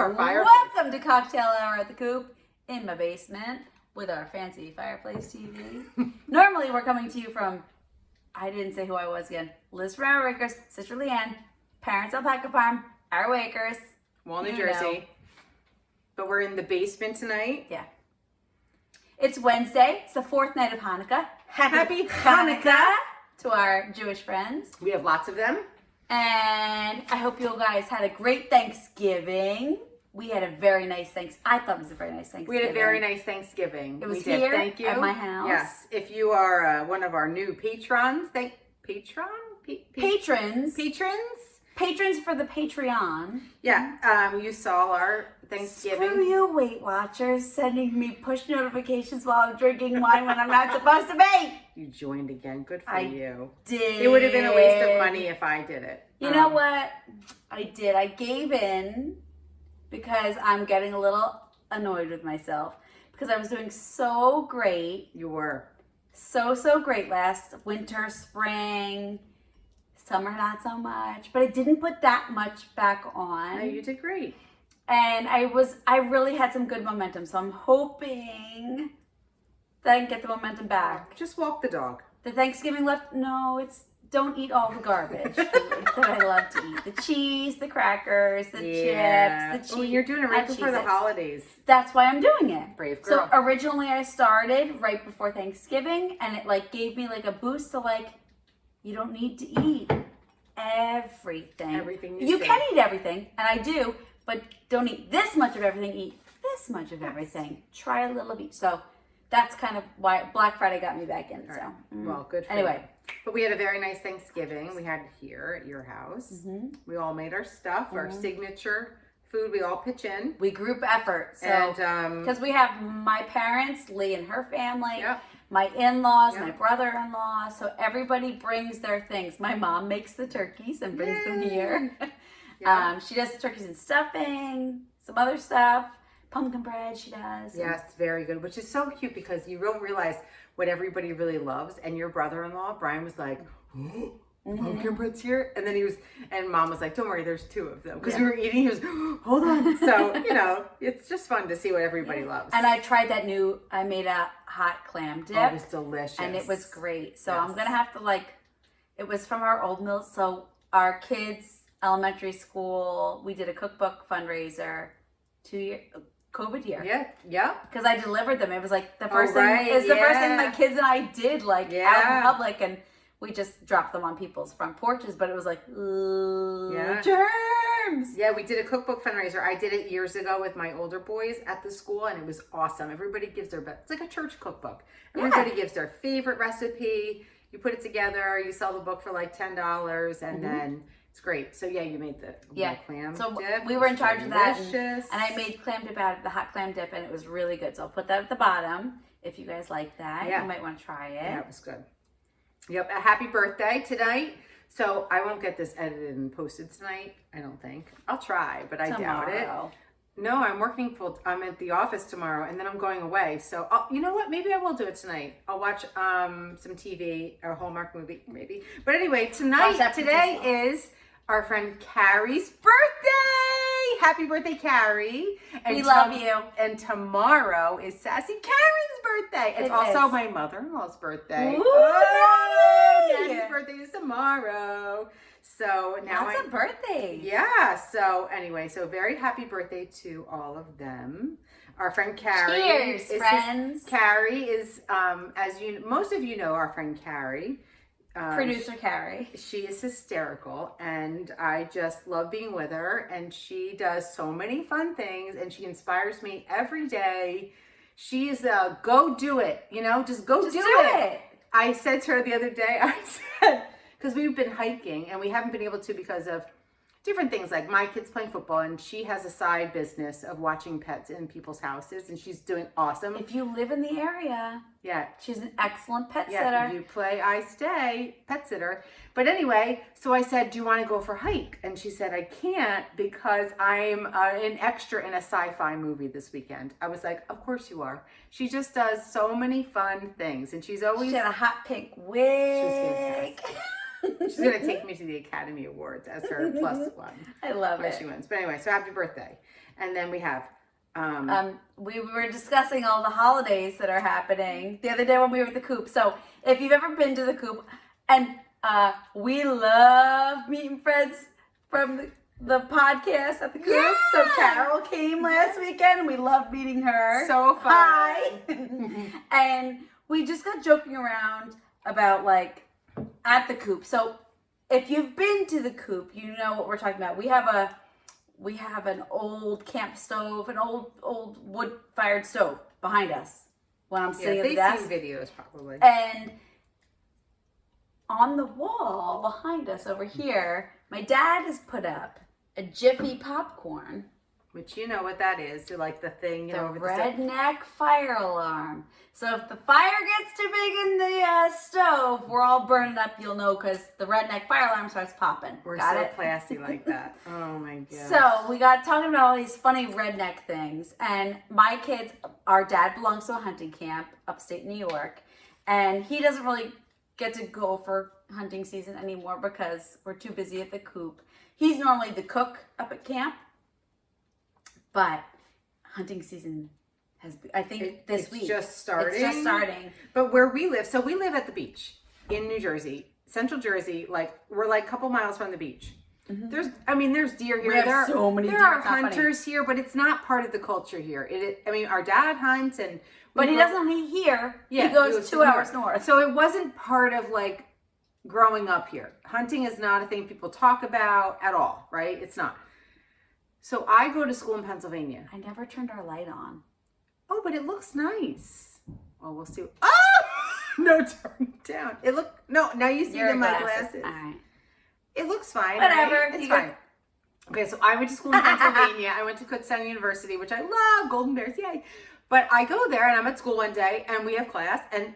our fireplace. Welcome to Cocktail Hour at the Coop in my basement with our fancy fireplace TV. Normally we're coming to you from, I didn't say who I was again, Liz from Our Wakers, Sister Leanne, Parents Alpaca Farm, Our Wakers. Wall, New Jersey. Know. But we're in the basement tonight. Yeah. It's Wednesday. It's the fourth night of Hanukkah. Happy Hanukkah to our Jewish friends. We have lots of them. And I hope you guys had a great Thanksgiving. We had a very nice I thought it was a very nice Thanksgiving. We had a very nice Thanksgiving. It was here Thank you. at my house. Yes. If you are one of our new patrons, Patrons for the Patreon. Yeah, you saw our Thanksgiving. Screw you, Weight Watchers, sending me push notifications while I'm drinking wine when I'm not supposed to be. You joined again. Good for you. Did. It would have been a waste of money if I did it. You know what? I did. I gave in because I'm getting a little annoyed with myself because I was doing so great. You were. So great last winter, spring. Summer, not so much, but I didn't put that much back on. No, you did great. And I really had some good momentum, so I'm hoping that I can get the momentum back. Just walk the dog. The Thanksgiving left, no, it's don't eat all the garbage food that I love to eat. The cheese, the crackers, the chips, the cheese. Oh, you're doing it right before the holidays. That's why I'm doing it. Brave girl. So originally I started right before Thanksgiving, and it gave me a boost to you don't need to eat everything. Everything you can eat everything, and I do, but don't eat this much of everything. Eat this much of everything. Try a little of each. So that's kind of why Black Friday got me back in. Right. Well, good for anyway. You. But we had a very nice Thanksgiving. We had it here at your house. Mm-hmm. We all made our stuff, our signature food. We all pitch in. We group effort. So because we have my parents, Lee and her family. Yep. My in-laws, my brother-in-law, so everybody brings their things. My mom makes the turkeys and brings them here. She does the turkeys and stuffing, some other stuff, pumpkin bread she does. Yes, very good, which is so cute because you don't realize what everybody really loves. And your brother-in-law, Brian, was like, oh, pumpkin bread's here? And then and Mom was like, don't worry, there's two of them. Because we were eating, he was, hold on. So, it's just fun to see what everybody loves. And I tried I made a hot clam dip. Oh, it was delicious. And it was great. So I'm going to have to it was from our old mill. So our kids' elementary school, we did a cookbook fundraiser 2 years, COVID year. Yeah. Because I delivered them. It was the first thing, it's the first thing my kids and I did out in public, and we just dropped them on people's front porches, but it was germs. Yeah, we did a cookbook fundraiser. I did it years ago with my older boys at the school, and it was awesome. Everybody gives their best. It's like a church cookbook. Everybody gives their favorite recipe. You put it together. You sell the book for $10, and then it's great. So you made the clam dip. We were in charge of that, and I made clam dip out of the hot clam dip, and it was really good. So I'll put that at the bottom if you guys like that. You might want to try it. Yeah, it was good. Yep, a happy birthday tonight. So I won't get this edited and posted tonight, I don't think. I'll try, but I doubt it. No, I'm working I'm at the office tomorrow, and then I'm going away. So you know what? Maybe I will do it tonight. I'll watch some TV, a Hallmark movie, maybe. But anyway, today is our friend Carrie's birthday. Happy birthday, Carrie. And we love you. And tomorrow is Sassy Karen's birthday. It's also my mother-in-law's birthday. Ooh, Daddy's birthday is tomorrow. So now Lots of birthdays. Yeah. So anyway, very happy birthday to all of them. Our friend Carrie. Cheers, friends. Carrie is, as most of you know, our friend Carrie. Producer Carrie. She is hysterical, and I just love being with her, and she does so many fun things, and she inspires me every day. She is a go do it, just do it. I said to her the other day, because we've been hiking, and we haven't been able to because of different things, like my kids playing football, and she has a side business of watching pets in people's houses, and she's doing awesome. If you live in the area, she's an excellent pet sitter. If you play, I stay, pet sitter. But anyway, so I said, do you want to go for a hike? And she said, I can't because I'm an extra in a sci-fi movie this weekend. I was like, of course you are. She just does so many fun things, and she's always... She had a hot pink wig. She's fantastic. She's She's going to take me to the Academy Awards as her +1. I love where it. she wins. But anyway, so happy birthday. And then we have... we were discussing all the holidays that are happening the other day when we were at the Coop. So if you've ever been to the Coop, and we love meeting friends from the podcast at the Coop. Yeah! So Carol came last weekend. We loved meeting her. So fun. Hi. And we just got joking around about like at the Coop. So if you've been to the Coop, you know what we're talking about. We have an old camp stove, an old wood-fired stove behind us when I'm sitting at the desk. They've seen videos probably. And on the wall behind us over here, my dad has put up a Jiffy popcorn. Which you know what that is. So like the thing, The over Redneck fire alarm. So if the fire gets too big in the stove, we're all burning up, you'll know, because the Redneck fire alarm starts popping. We're got so it? classy like that. Oh my god. So we got talking about all these funny redneck things. And my kids, our dad belongs to a hunting camp upstate New York. And he doesn't really get to go for hunting season anymore because we're too busy at the Coop. He's normally the cook up at camp. But hunting season has, I think, this week. It's just starting. It's just starting. But where we live, so we live at the beach in New Jersey, Central Jersey. Like we're like a couple miles from the beach. Mm-hmm. There's deer here. We have so many deer. There are hunters here, but it's not part of the culture here. Our dad hunts, but he doesn't hunt here. Yeah, he goes 2 hours north. So it wasn't part of like growing up here. Hunting is not a thing people talk about at all, right? It's not. So I go to school in Pennsylvania. I never turned our light on. Oh, but it looks nice. Well, we'll see. Oh! No, turn it down. Now you see them my glasses. All right. It looks fine. Whatever. Right? It's fine. Okay, so I went to school in Pennsylvania. I went to Kutztown University, which I love. Golden Bears, yay. But I go there, and I'm at school one day, and we have class, and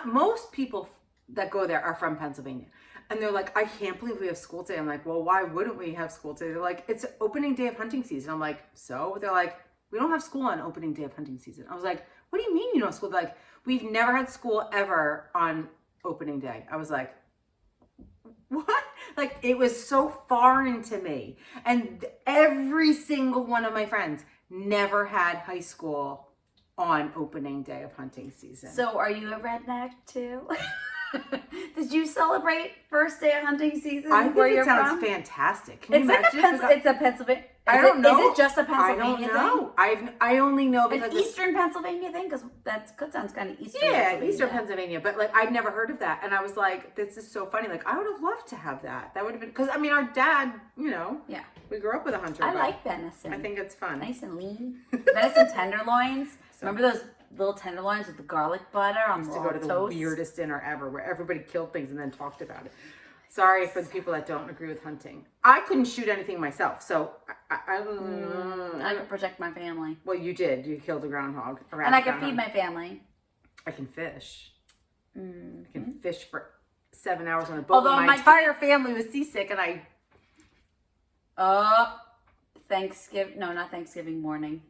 most people that go there are from Pennsylvania. And they're like, I can't believe we have school today. I'm like, well, why wouldn't we have school today? They're like, it's opening day of hunting season. I'm like, so? They're like, we don't have school on opening day of hunting season. I was like, what do you mean you don't have school? They're like, we've never had school ever on opening day. I was like, what? Like, it was so foreign to me. And every single one of my friends never had high school on opening day of hunting season. So are you a redneck too? Did you celebrate first day of hunting season? I think it sounds fantastic. Can you imagine? It's a Pennsylvania. I don't know. Is it just a Pennsylvania thing? I don't know. I only know because an Eastern Pennsylvania thing, because that sounds kind of Eastern. Yeah, Eastern Pennsylvania. But like, I'd never heard of that, and I was like, this is so funny. Like, I would have loved to have that. That would have been because our dad, yeah, we grew up with a hunter. I like venison. I think it's fun. Nice and lean. Venison tenderloins. Remember those little tenderloins with the garlic butter on the toast? To go to the weirdest dinner ever, where everybody killed things and then talked about it. Sorry for the people that don't agree with hunting. I couldn't shoot anything myself, so I can protect my family. Well, you did. You killed a groundhog. And I can feed my family. I can fish. Mm-hmm. I can fish for 7 hours on a boat. Although my entire family was seasick, and I. Thanksgiving? No, not Thanksgiving morning.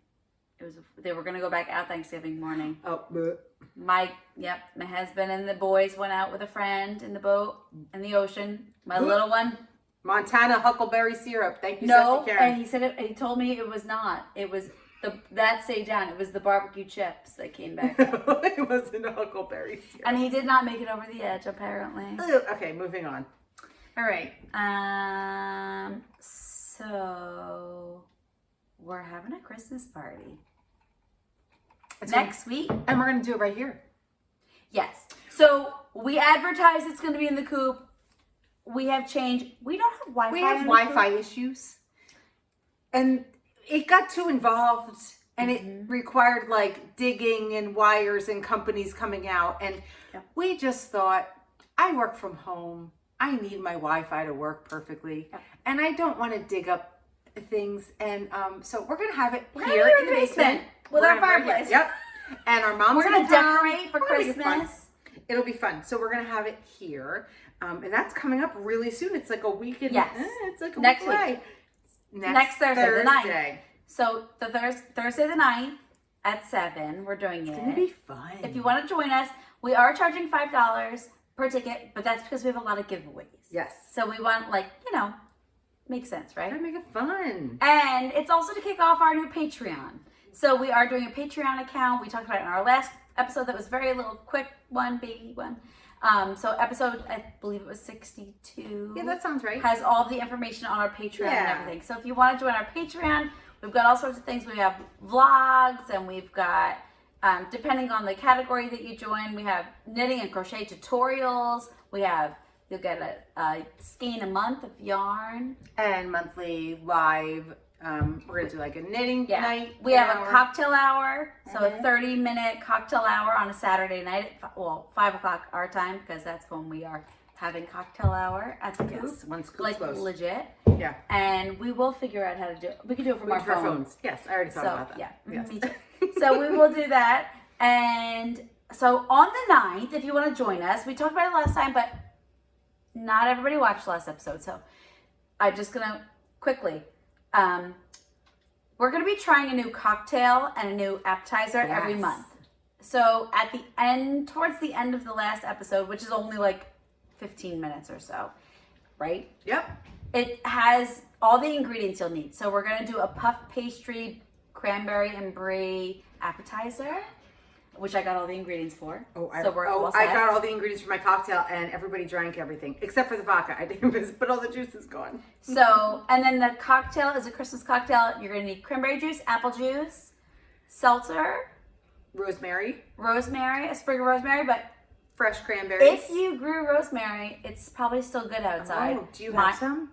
They were gonna go back out Thanksgiving morning. Oh, my husband and the boys went out with a friend in the boat in the ocean. My little one, Montana huckleberry syrup. Thank you, no, Sassy Karen. and he said he told me it was not. It was that stayed down. It was the barbecue chips that came back up. It wasn't a huckleberry syrup. And he did not make it over the edge, apparently. Okay, moving on. All right. So we're having a Christmas party. Next week. And we're going to do it right here. Yes. So we advertise it's going to be in the Coop. We have changed. We don't have Wi-Fi. We have Wi-Fi issues. And it got too involved. And it required like digging and wires and companies coming out. And we just thought, I work from home. I need my Wi-Fi to work perfectly. And I don't want to dig up things. And so we're going to have it here in the basement. With our fireplace. Yep. And our mom's going to decorate for Christmas. It'll be fun. So we're going to have it here. And that's coming up really soon. It's like a week and it's like a next week away. Next Thursday, the 9th. So the Thursday the 9th at 7, we're doing it. It's going to be fun. If you want to join us, we are charging $5 per ticket, but that's because we have a lot of giveaways. Yes. So we want, like, makes sense, right? Gotta make it fun. And it's also to kick off our new Patreon. So we are doing a Patreon account. We talked about it in our last episode that was very little quick one, baby one. So episode, I believe it was 62. Yeah, that sounds right. Has all the information on our Patreon and everything. So if you want to join our Patreon, we've got all sorts of things. We have vlogs, and we've got, depending on the category that you join, we have knitting and crochet tutorials. You'll get a skein a month of yarn. And monthly live, we're gonna do like a knitting night. We have a cocktail hour, so a 30-minute cocktail hour on a Saturday night at 5 o'clock our time, because that's when we are having cocktail hour at the coop. Yes, once coop's like closed. Legit. Yeah. And we will figure out how to do it. We can do it from our phones. Yes, I already thought about that. Yeah, yes. me too. So we will do that. And so on the 9th, if you want to join us, we talked about it last time, but not everybody watched the last episode. So I'm just going to quickly, we're going to be trying a new cocktail and a new appetizer every month. So at the end, towards the end of the last episode, which is only like 15 minutes or so, right? Yep. It has all the ingredients you'll need. So we're going to do a puff pastry, cranberry and brie appetizer, which I got all the ingredients for. I got all the ingredients for my cocktail, and everybody drank everything except for the vodka. I didn't miss, but all the juice is gone. So, and then the cocktail is a Christmas cocktail. You're going to need cranberry juice, apple juice, seltzer, rosemary, a sprig of rosemary, but fresh cranberries. if you grew rosemary, it's probably still good outside. Oh, do you have some?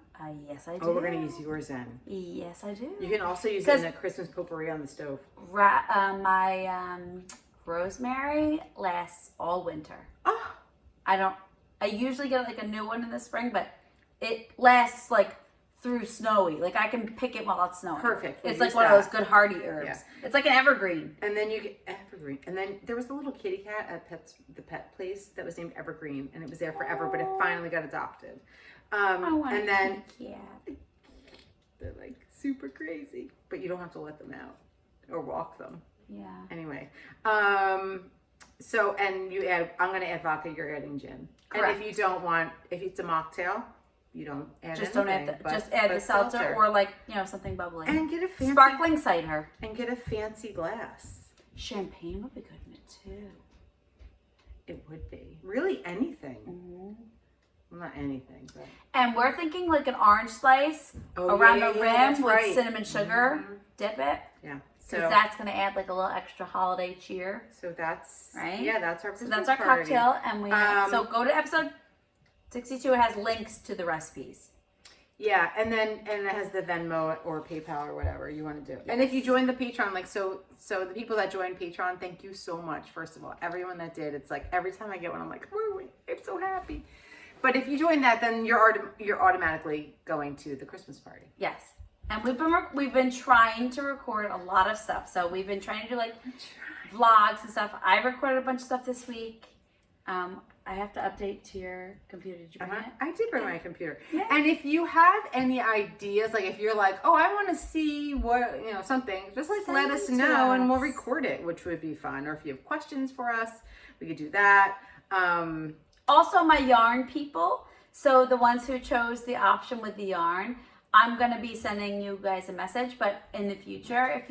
Yes, I do. Oh, we're going to use yours then. Yes, I do. You can also use it in a Christmas potpourri on the stove. My rosemary lasts all winter. Oh. I usually get like a new one in the spring, but it lasts like through snowy. Like I can pick it while it's snowing. Perfect. It's like one of those good hardy herbs. Yeah. It's like an evergreen. And then you get evergreen. And then there was a little kitty cat at the pet place that was named Evergreen, and it was there forever, but it finally got adopted. I want and then cat. They're like super crazy, but you don't have to let them out or walk them. Yeah. Anyway, so and you add. I'm gonna add vodka. You're adding gin. Correct. And if you don't want, if it's a mocktail, you don't add. Just anything, don't add just add the seltzer or like something bubbly. And get a fancy sparkling cider. And get a fancy glass. Champagne would be good in it too. It would be really anything. Mm-hmm. Well, not anything, but. And we're thinking like an orange slice around the rim with cinnamon sugar. Mm-hmm. Dip it. Yeah. So that's gonna add like a little extra holiday cheer. So that's right. Yeah, that's our. So that's our party. cocktail, and we. So go to episode 62. It has links to the recipes. Yeah, and it has the Venmo or PayPal or whatever you want to do. Yes. And if you join the Patreon, like so the people that joined Patreon, thank you so much. First of all, everyone that did, it's like every time I get one, I'm like, woo, I'm so happy. But if you join that, then you're automatically going to the Christmas party. Yes, and we've been trying to record a lot of stuff. So we've been trying to do like vlogs and stuff. I recorded a bunch of stuff this week. I have to update to your computer. Did you bring it? I did bring my computer. Yeah. And if you have any ideas, like if you're like, oh, I want to see what, something, just like let us know and we'll record it, which would be fun. Or if you have questions for us, we could do that. Also, my yarn people. So the ones who chose the option with the yarn, I'm going to be sending you guys a message, but in the future,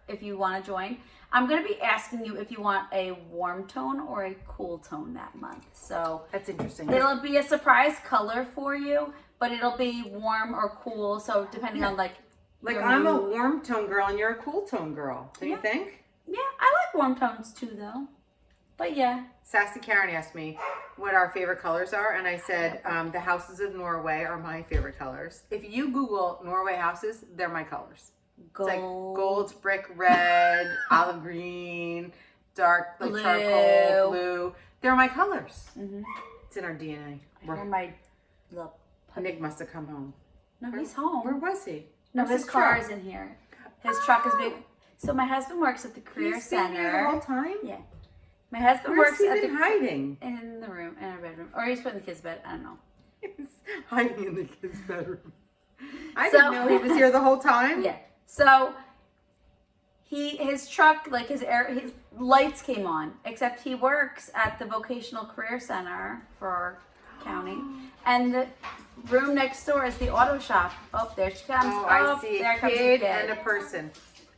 if you want to join, I'm going to be asking you if you want a warm tone or a cool tone that month. So that's interesting. It'll be a surprise color for you, but it'll be warm or cool. So depending on like I'm a warm tone girl and you're a cool tone girl. Do you think? Yeah, I like warm tones too though. But yeah. Sassy Karen asked me what our favorite colors are, and I said the houses of Norway are my favorite colors. If you Google Norway houses, they're my colors. Gold. It's like gold, brick red, olive green, dark like blue. Charcoal blue. They're my colors. Mm-hmm. It's in our DNA. My little puppy. Nick must have come home. No, he's home. Where was he? No, his car is in here. His truck is big. So my husband works at the career center. He's been here the whole time? Yeah. My husband Where's works he at been hiding? In the room, in our bedroom. Or he's put in the kids' bed. I don't know. He's hiding in the kids' bedroom. I didn't know he was here the whole time. Yeah. So his truck, like his lights came on, except he works at the Vocational Career Center for our county, and the room next door is the auto shop. Oh, there she comes. Oh, I see there a comes kid and a person.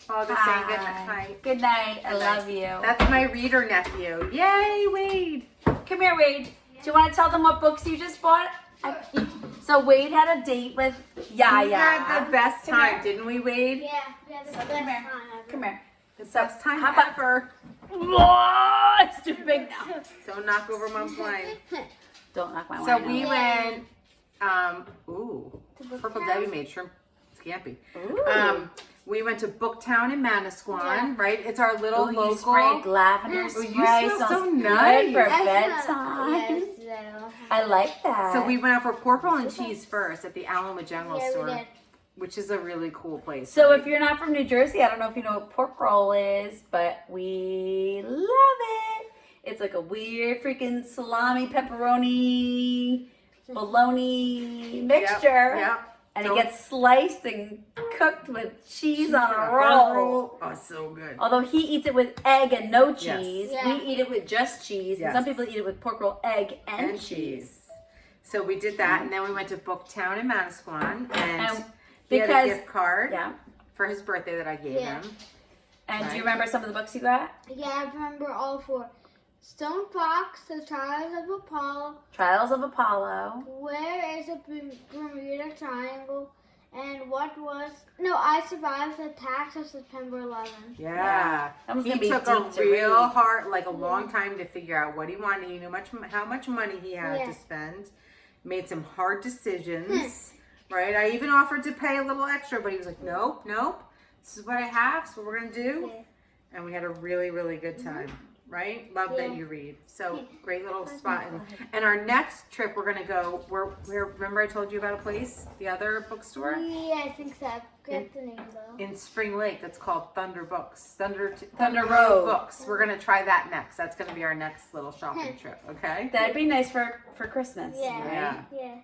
Oh, they're saying good Hi. night. Good night. I love you. That's my reader nephew. Yay, Wade. Come here, Wade. Do you want to tell them what books you just bought? So Wade had a date with Yaya. We had the best Come time, here. didn't we, Wade? Yeah, yeah, this is the Come best here. time ever. Come here. The best time how about- ever. Whoa, it's too big now. Don't knock over Mom's wine. Don't knock my So wine we out. went, Purple Debbie made shrimp scampi. Ooh. We went to Booktown in Manasquan, right? It's our little Oh, you local. sprayed lavender Oh, you spray. smell so Smells good nice. for I bedtime. smell- I like that. So we went out for pork roll and cheese first at the Alamo General Yeah, we Store, did. which is a really cool place. So right? if you're not from New Jersey, I don't know if you know what pork roll is, but we love it. It's like a weird freaking salami, pepperoni, bologna mixture. Yep. And Don't- it gets sliced and cooked with cheese on a roll. Oh, so good. Although he eats it with egg and no Yes. cheese, Yeah. we eat it with just cheese. Yes. And some people eat it with pork roll, egg, and cheese. So we did that, and then we went to Booktown in Manasquan, and And he had a because- gift card Yeah. for his birthday that I gave Yeah. him. And do Right. you remember some of the books you got? Yeah, I remember all four. Stone Fox, The Trials of Apollo, Trials of Apollo. Where is the Bermuda Triangle, and what was... No, I Survived the Attacks of September 11th. Yeah. That was He gonna be took deep a to real read. hard, like a long time to figure out what he wanted. He knew how much money he had Yeah. to spend. Made some hard decisions, right? I even offered to pay a little extra, but he was like, nope, nope. This is what I have. This is what we're going to do. Yeah. And we had a really, really good time, right? Love that Yeah. you read. So great little spot. And our next trip, we're going to go, remember I told you about a place, the other bookstore? Yeah, I think so. I forget the name though. In Spring Lake, that's called Thunder Books. Thunder Road. Books. We're gonna try that next. That's gonna be our next little shopping trip. Okay. That'd be nice for Christmas. Yeah. Yeah. Yeah.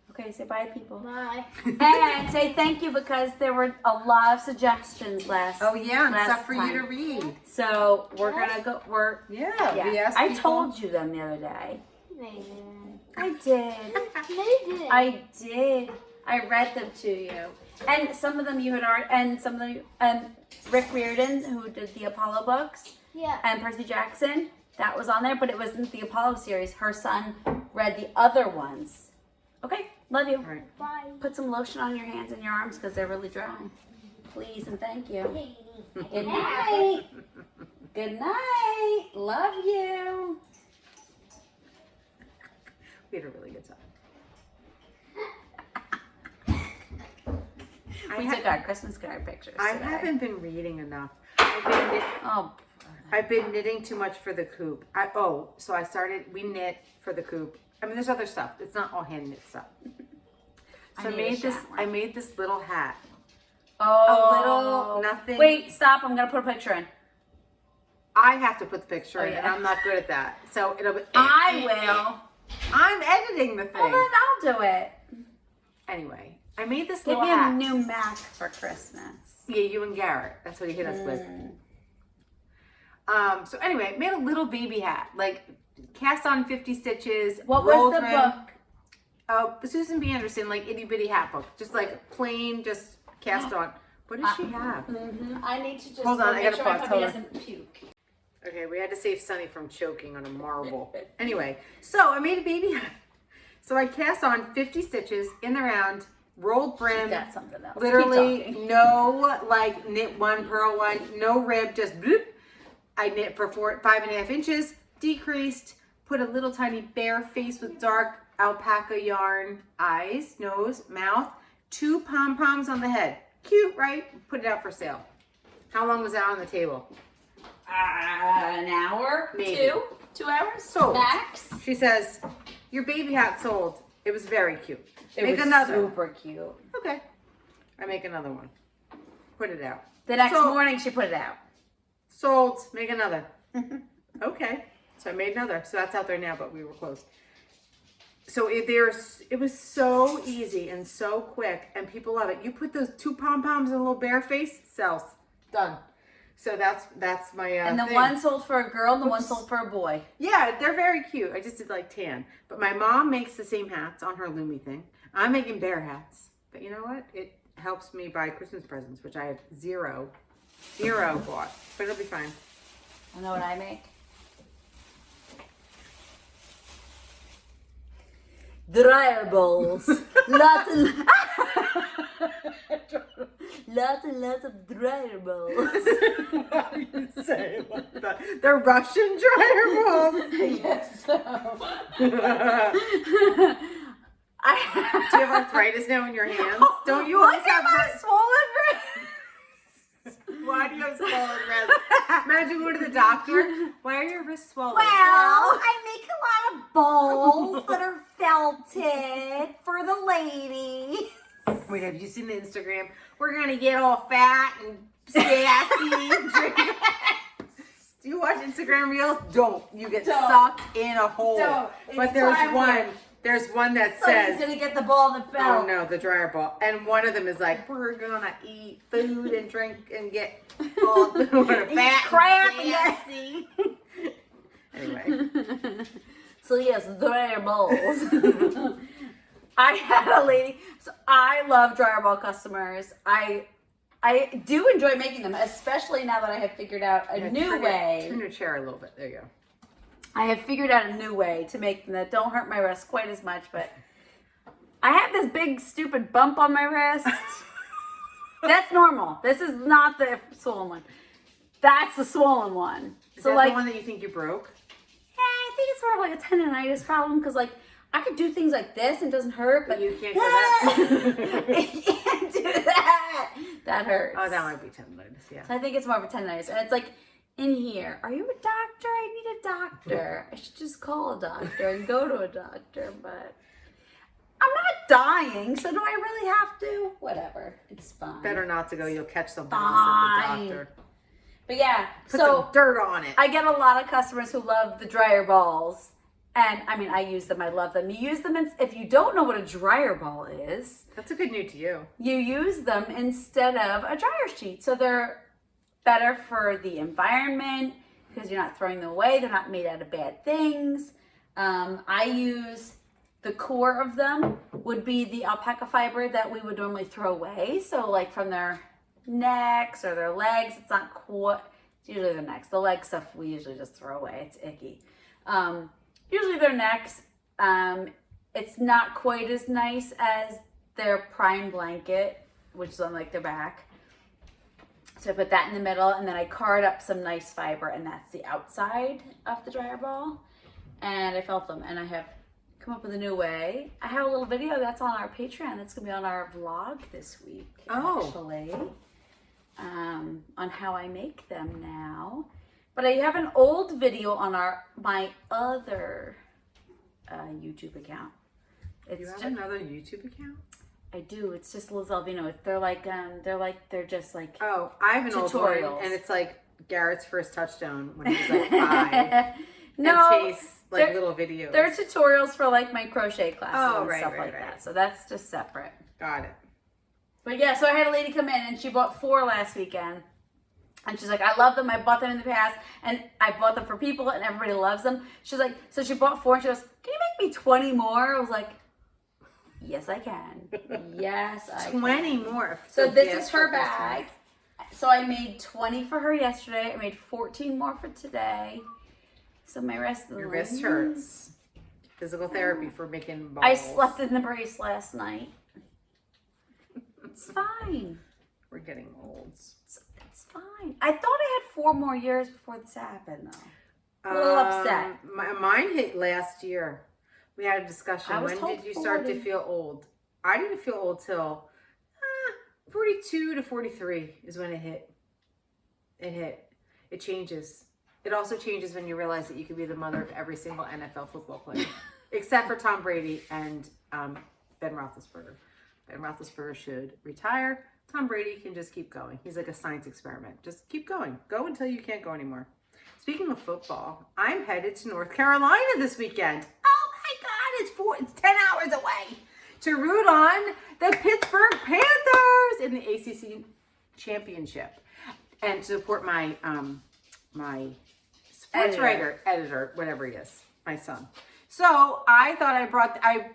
Okay, say bye, people. Bye. And say thank you because there were a lot of suggestions last. Oh yeah, and last stuff for you to time. read. So we're gonna go. Yeah. We Yeah. asked I people. told you them the other day. Maybe. I did. Maybe. I did. I read them to you, and some of them you had already, and some of them, Rick Riordan, who did the Apollo books, Yeah. and Percy Jackson, that was on there, but it wasn't the Apollo series. Her son read the other ones. Okay, love you. All right. Bye. Put some lotion on your hands and your arms because they're really dry. Please and thank you. Good night. Good night. Love you. We had a really good time. We took our Christmas card pictures I today. haven't been reading enough. Oh, I've been knitting too much for the coop. We knit for the coop. I mean, there's other stuff. It's not all hand knit stuff. So I need a made this. shower. I made this little hat. oh. little nothing. Wait, stop. I'm going to put a picture in. I have to put the picture in, yeah. and I'm not good at that. So it'll be. I will. I'm editing the thing. Well, then I'll do it. Anyway, I made this Give little me a hat. new Mac for Christmas. Yeah, you and Garrett. That's what he hit us with. So anyway, I made a little baby hat, like cast on 50 stitches. What was rolled the rim. book? Oh, Susan B. Anderson, like itty bitty hat book, just like plain, just cast on. What does she have? I need to just Hold on, I make gotta sure pause. my Hold puppy on. doesn't puke. Okay, we had to save Sunny from choking on a marble. Anyway, so I made a baby hat. So I cast on 50 stitches in the round, rolled brim. Got something else. Keep Literally talking. no like knit one, purl one, no rib, just bloop. I knit for 5.5 inches, decreased, put a little tiny bear face with dark alpaca yarn, eyes, nose, mouth, 2 pom-poms on the head. Cute, right? Put it out for sale. How long was that on the table? An hour? Maybe. 2 hours? Sold. Max? She says, your baby hat sold. It was very cute. It Make was another. super cute. Okay. I make another one. Put it out. The next So- morning she put it out. Sold. Make another. Okay. So I made another. So that's out there now, but we were close. So it was so easy and so quick, and people love it. You put those 2 pom-poms in a little bear face, sells. Done. So that's my And the thing. one sold for a girl and the one sold for a boy. Yeah, they're very cute. I just did like tan. But my mom makes the same hats on her Lumi thing. I'm making bear hats. But you know what? It helps me buy Christmas presents, which I have zero bought. But it'll be fine. I know what I make. Dryer balls. Lots and lots of dryer balls. How do you say it like that? They're Russian dryer balls. Yes. So. Do you have arthritis now in your hands? Don't you always Look at have my swollen wrist. Why do you have swollen wrists? Imagine going to the doctor. Why are your wrists swollen? Well, I make a lot of balls that are felted for the ladies. Wait, have you seen the Instagram? We're gonna get all fat and sassy and drink. Do you watch Instagram reels? Don't. You get sucked in a hole. Don't. But there's one that Somebody's says, gonna get the ball that fell. oh no, the dryer ball. And one of them is like, we're gonna eat food and drink and get all fat crap and sassy. Anyway. So yes, dryer balls. I had a lady. So I love dryer ball customers. I do enjoy making them, especially now that I have figured out a new way. Turn your chair a little bit. There you go. I have figured out a new way to make them that don't hurt my wrist quite as much, but I have this big stupid bump on my wrist. That's normal. This is not the swollen one. That's the swollen one. Is so that like the one that you think you broke? I think it's more of like a tendonitis problem because like I could do things like this and it doesn't hurt, but you can't do that. I can't do that. That hurts. Oh, that might be tendonitis, yeah. So I think it's more of a tendonitis, and it's like in here. Are you a doctor? I need a doctor. I should just call a doctor and go to a doctor, but I'm not dying, so do I really have to? Whatever, it's fine. Better not to go. You'll catch something else at the doctor. But yeah, Put so some dirt on it. I get a lot of customers who love the dryer balls. And I mean, I use them. I love them. You use them. If you don't know what a dryer ball is, That's a good news to you. you use them instead of a dryer sheet. So they're better for the environment because you're not throwing them away. They're not made out of bad things. I use the core of them would be the alpaca fiber that we would normally throw away. So like from their necks or their legs, it's not quite, it's usually their necks. The leg stuff we usually just throw away. It's icky. Usually their necks, it's not quite as nice as their prime blanket, which is on like their back. So I put that in the middle and then I card up some nice fiber and that's the outside of the dryer ball. And I felt them and I have come up with a new way. I have a little video that's on our Patreon that's gonna be on our vlog this week, actually, on how I make them now. But I have an old video on my other YouTube account. You have another YouTube account? I do. It's just Liz Alvino. They're just like Oh, I have an old one, tutorials. and it's like Garrett's first touchdown when he was like 5. no, and Chase like they're- little videos. they're tutorials for like my crochet classes and right, stuff right, like right. that. So that's just separate. Got it. But yeah, so I had a lady come in and she bought 4 last weekend. And she's like, I love them. I bought them in the past. And I bought them for people and everybody loves them. She's like, so she bought 4 and she goes, can you make me 20 more? I was like, yes, I can. Yes, I can. 20 more. So this yes, is her for bag. Christmas. So I made 20 for her yesterday. I made 14 more for today. So my wrist Your wrist hurts. Physical therapy for making balls. I slept in the brace last night. It's fine. We're getting old. It's fine. I thought I had 4 more years before this happened, though. A little upset. Mine hit last year. We had a discussion. I was When told did you start to 40. feel old? I didn't feel old till 42 to 43 is when it hit. It hit. It changes. It also changes when you realize that you could be the mother of every single NFL football player, except for Tom Brady and Ben Roethlisberger. Ben Roethlisberger should retire. Tom Brady can just keep going. He's like a science experiment. Just keep going. Go until you can't go anymore. Speaking of football, I'm headed to North Carolina this weekend. Oh my God, it's 10 hours away to root on the Pittsburgh Panthers in the ACC championship. and to support my my sports writer, editor, whatever he is, my son. So I thought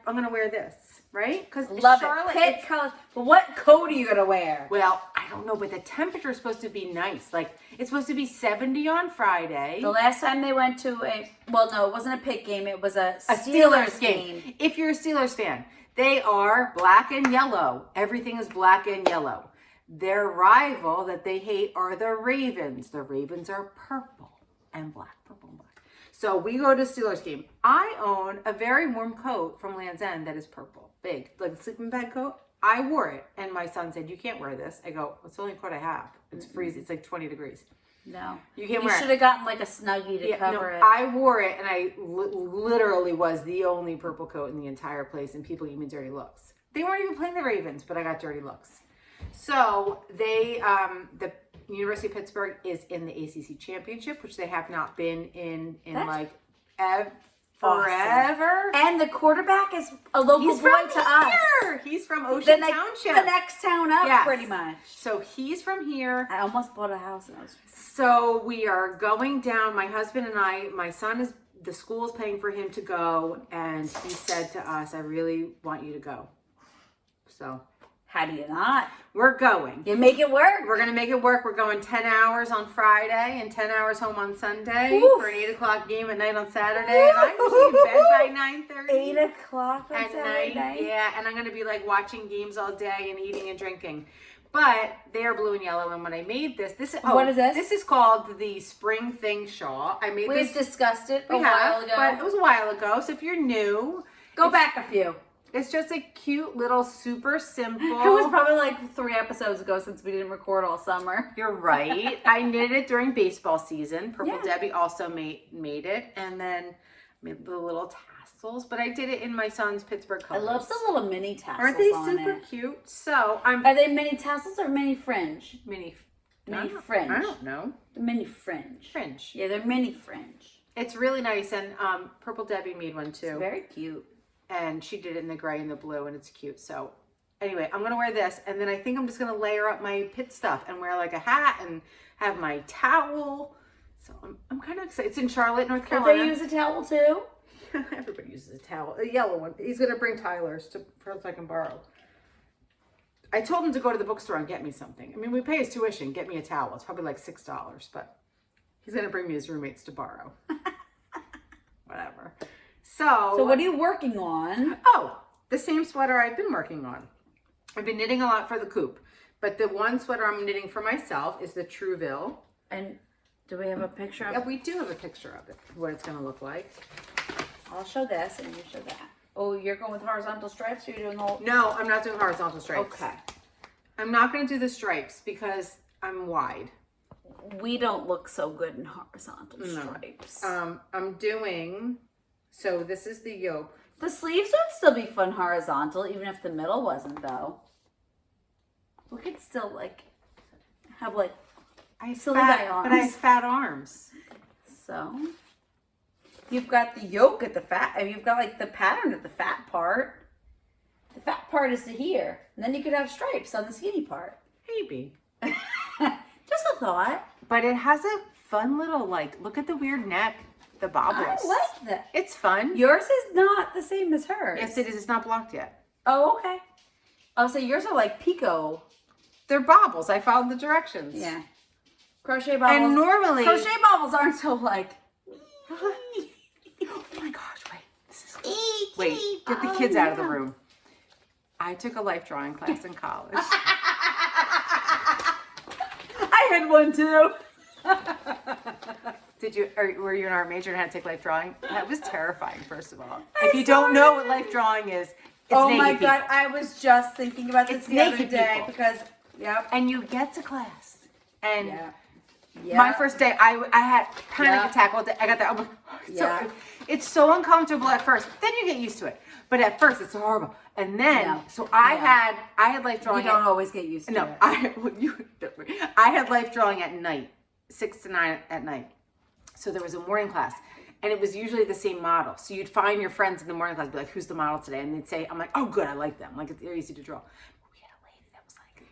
I'm gonna wear this, right? Because Charlotte, it colors. But what coat are you gonna wear? Well, I don't know, but the temperature is supposed to be nice. Like it's supposed to be 70 on Friday. The last time they went to it wasn't a Pitt game. It was a Steelers game. If you're a Steelers fan, they are black and yellow. Everything is black and yellow. Their rival that they hate are the Ravens. The Ravens are purple and black, purple and black. So we go to Steelers game. I own a very warm coat from Land's End that is purple, big, like a sleeping bag coat. I wore it, and my son said, "You can't wear this." I go, "It's the only coat I have. It's freezing. It's like 20 degrees." No, you can't wear it. You should have gotten like a Snuggie to cover it. I wore it, and I literally was the only purple coat in the entire place, and people gave me dirty looks. They weren't even playing the Ravens, but I got dirty looks. So they, the University of Pittsburgh is in the ACC championship, which they have not been in like forever. And the quarterback is a local boy to us. He's from Ocean Township, the next town up, pretty much. So he's from here. I almost bought a house in Ocean. So we are going down. My husband and I. My son is. The school is paying for him to go, and he said to us, "I really want you to go." So. How do you not? We're going. You make it work. We're going to make it work. We're going 10 hours on Friday and 10 hours home on Sunday for an 8 o'clock game at night on Saturday. And I'm usually in bed by 9:30. 8 o'clock on Saturday night? Yeah, and I'm going to be like watching games all day and eating and drinking. But they are blue and yellow. And when I made this is what is this? This is called the Spring Thing Shawl. I made We've discussed it a while ago. But it was a while ago. So if you're new, go back a few. It's just a cute little super simple. It was probably like 3 episodes ago since we didn't record all summer. You're right. I knitted it during baseball season. Purple Debbie also made it, and then made the little tassels. But I did it in my son's Pittsburgh colors. I love the little mini tassels. Aren't they on super it. cute? So Are they mini tassels or mini fringe? Mini fringe. I don't know. The mini fringe. Fringe. Yeah, they're mini fringe. It's really nice, and Purple Debbie made one too. It's very cute. And she did it in the gray and the blue, and it's cute. So anyway, I'm going to wear this, and then I think I'm just going to layer up my Pitt stuff and wear like a hat and have my towel. So I'm kind of excited. It's in Charlotte, North Carolina. Did they use a towel too? Everybody uses a towel. A yellow one. He's going to bring Tyler's so I can borrow. I told him to go to the bookstore and get me something. I mean, we pay his tuition. Get me a towel. It's probably like $6, but he's going to bring me his roommates to borrow. Whatever. So what are you working on? Oh, the same sweater I've been working on. I've been knitting a lot for the coop, but the one sweater I'm knitting for myself is the Trouville. And do we have a picture of it? Yeah, we do have a picture of it, what it's going to look like. I'll show this and you show that. Oh, you're going with horizontal stripes, or you're doing all... No, I'm not doing horizontal stripes. Okay. I'm not going to do the stripes because I'm wide. We don't look so good in horizontal stripes. I'm doing... So this is the yoke. The sleeves would still be fun horizontal, even if the middle wasn't, though. We could still, like, have, like, I have silly guy arms. But I have fat arms. So, you've got the yoke at the fat, I mean, you've got, like, the pattern at the fat part. The fat part is to here. And then you could have stripes on the skinny part. Maybe. Just a thought. But it has a fun little, like, look at the weird neck. The bobbles. I like that. It's fun. Yours is not the same as hers. Yes, it is. It's not blocked yet. Oh, okay. Oh, so yours are like Pico. They're bobbles. I followed the directions. Yeah. Crochet bobbles. And normally... Crochet bobbles aren't so like... Oh my gosh, wait. Wait, get the kids out of the room. I took a life drawing class in college. I had one too. Were you an art major and had to take life drawing? That was terrifying, first of all. If you don't know what life drawing is, it's oh naked my people. God, I was just thinking about this It's the other naked day people. because, yep. And you get to class. And Yeah. my first day, I had panic attack all day. I got that. Oh, it's so uncomfortable at first. Then you get used to it. But at first, it's horrible. And then, I had life drawing. You don't always get used to it. No, I had life drawing at night, 6 to 9 at night. So there was a morning class, and it was usually the same model. So you'd find your friends in the morning class, be like, "Who's the model today?" And they'd say, "I'm like, oh, good, I like them. Like they're easy to draw." But we had a lady that was like,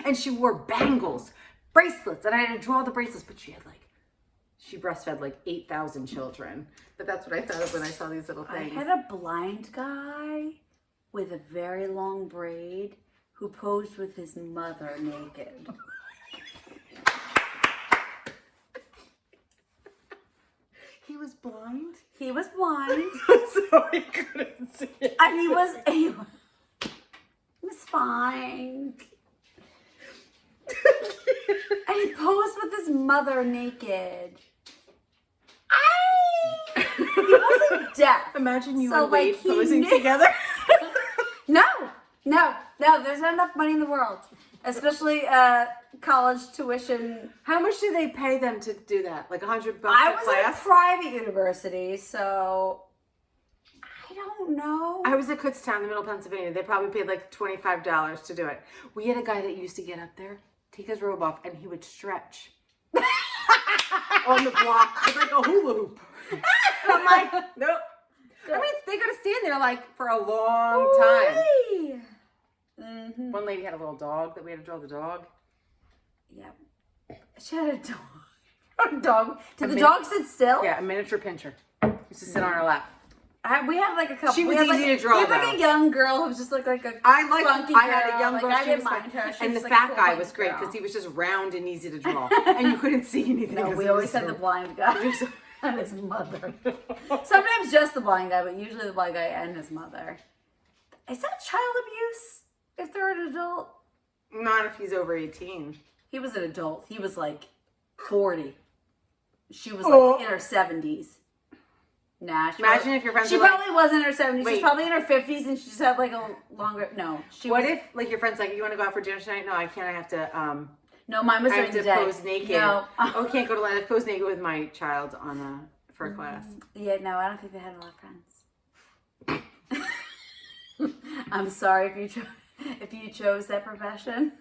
And she wore bangles, bracelets, and I had to draw the bracelets, but she breastfed like 8,000 children. But that's what I thought of when I saw these little things. I had a blind guy with a very long braid who posed with his mother naked. He was blind? He was blind. So he couldn't see it. And he was fine. And he posed with his mother naked. He wasn't deaf. Imagine you So, and Wade like, he posing knew- together. No, there's not enough money in the world. Especially college tuition. How much do they pay them to do that? Like $100 I a was class? at a private university, so I don't know. I was at Kutztown in the middle of Pennsylvania. They probably paid like $25 to do it. We had a guy that used to get up there, take his robe off, and he would stretch on the block with like a hula hoop. And I'm like, nope. I mean, they got to stand there like for a long time. Ooh-wee. Mm-hmm. One lady had a little dog that we had to draw the dog. Yep. She had a dog. A dog. Did the dog sit still? Yeah, a miniature pincher. Used to sit on her lap. We had like a couple. She was we had easy like, to draw, We had like though. a young girl who was just like a funky I had a girl. young Like, girl. I She didn't was mind her. She and was the like a fat cool guy funky was great girl. because he was just round and easy to draw, and you couldn't see anything. No, 'cause we he always was had so- the blind guy and his mother. Sometimes just the blind guy, but usually the blind guy and his mother. Is that child abuse if they're an adult? Not if he's over 18. He was an adult. He was like 40. She was like in her 70s. Nah, Imagine if your friends She were like- probably was in her 70s. Wait. She's probably in her 50s and she just had like a longer. No. What if like your friend's like, you want to go out for dinner tonight? No, I can't. I have to. No, mine was I during have the to day. pose naked. No. Oh, can't go to lunch. I pose naked with my child for a class. Yeah, no, I don't think they had a lot of friends. I'm sorry if you chose that profession.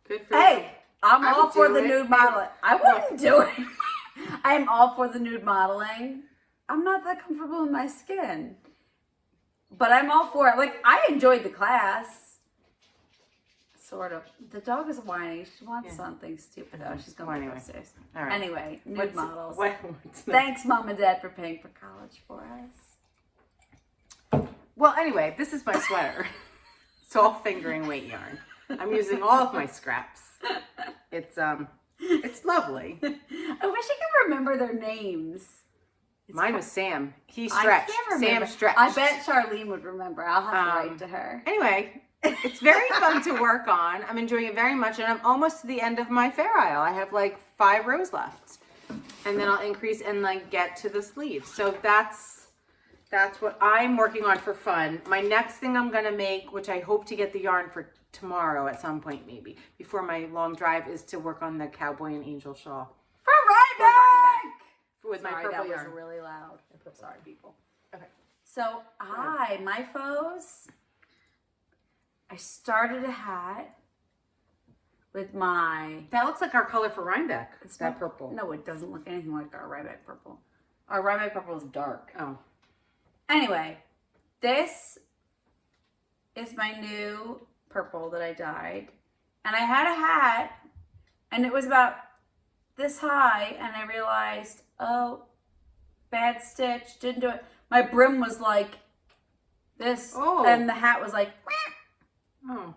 Good for you. Hey, I'm I all would for do the it. nude modeling. I wouldn't do it. I'm all for the nude modeling. I'm not that comfortable in my skin. But I'm all for it. Like, I enjoyed the class. Sort of. The dog is whining. She wants something stupid. Oh, she's going to go upstairs. All right. Anyway, nude models. What's next? Thanks, Mom and Dad, for paying for college for us. Well, anyway, this is my sweater. It's all fingering weight yarn. I'm using all of my scraps. It's lovely. I wish I could remember their names. Mine was Sam. He I stretched. can't remember. Sam stretched. I bet Charlene would remember. I'll have to write to her. Anyway, it's very fun to work on. I'm enjoying it very much, and I'm almost to the end of my fair aisle. I have like 5 rows left, and then I'll increase and like get to the sleeves. So that's what I'm working on for fun. My next thing I'm gonna make, which I hope to get the yarn for tomorrow at some point, maybe before my long drive, is to work on the cowboy and angel shawl For Redneck! with my Sorry, purple that yarn. was really loud. Sorry, people. Okay. So my foes, I started a hat with my... That looks like our color for Rhinebeck. It's that purple. No, it doesn't look anything like our Ryback purple. Our Ryback purple is dark. Oh. Anyway, this is my new purple that I dyed. And I had a hat, and it was about this high, and I realized, oh, bad stitch, didn't do it. My brim was like this, and the hat was like, Oh.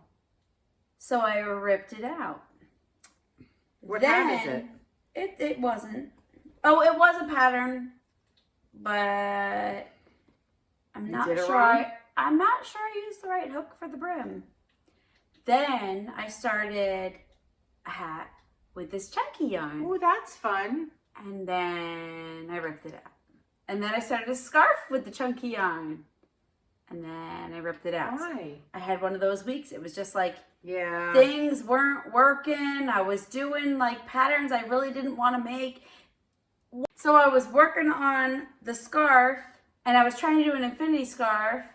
so I ripped it out. What hat is it? It wasn't. Oh, it was a pattern, but I'm not did it sure. wrong? I'm not sure I used the right hook for the brim. Then I started a hat with this chunky yarn, Oh, that's fun. and then I ripped it out. And then I started a scarf with the chunky yarn, and then I ripped it out. Why? I had one of those weeks. It was just like, Yeah. things weren't working. I was doing like patterns I really didn't want to make. So I was working on the scarf, and I was trying to do an infinity scarf,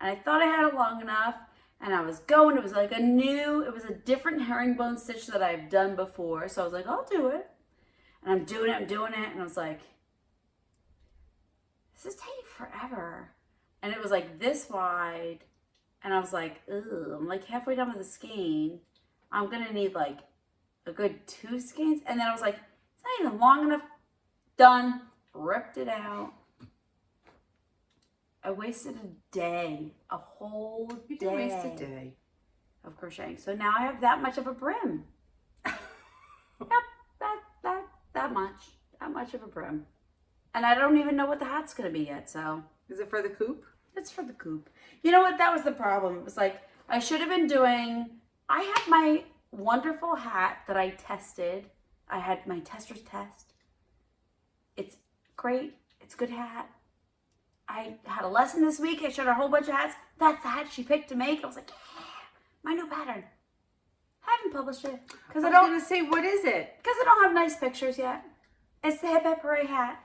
and I thought I had it long enough, and I was going. It was like it was a different herringbone stitch that I've done before. So I was like, I'll do it. And I'm doing it, and I was like, this is taking forever. And it was like this wide. And I was like, ugh, I'm like halfway done with the skein. I'm going to need like a good 2 skeins. And then I was like, it's not even long enough. Done. Ripped it out. I wasted a day, a whole day. You didn't waste a day of crocheting. So now I have that much of a brim. Yep, that much of a brim. And I don't even know what the hat's gonna be yet, so. Is it for the coop? It's for the coop. You know what, that was the problem. It was like, I should have been doing, I had my wonderful hat that I tested. I had my tester's test. It's great, it's a good hat. I had a lesson this week. I showed her a whole bunch of hats. That's the hat she picked to make. I was like, yeah, my new pattern. I haven't published it because I was gonna say, what is it? Because I don't have nice pictures yet. It's the Hip Hip Hooray hat.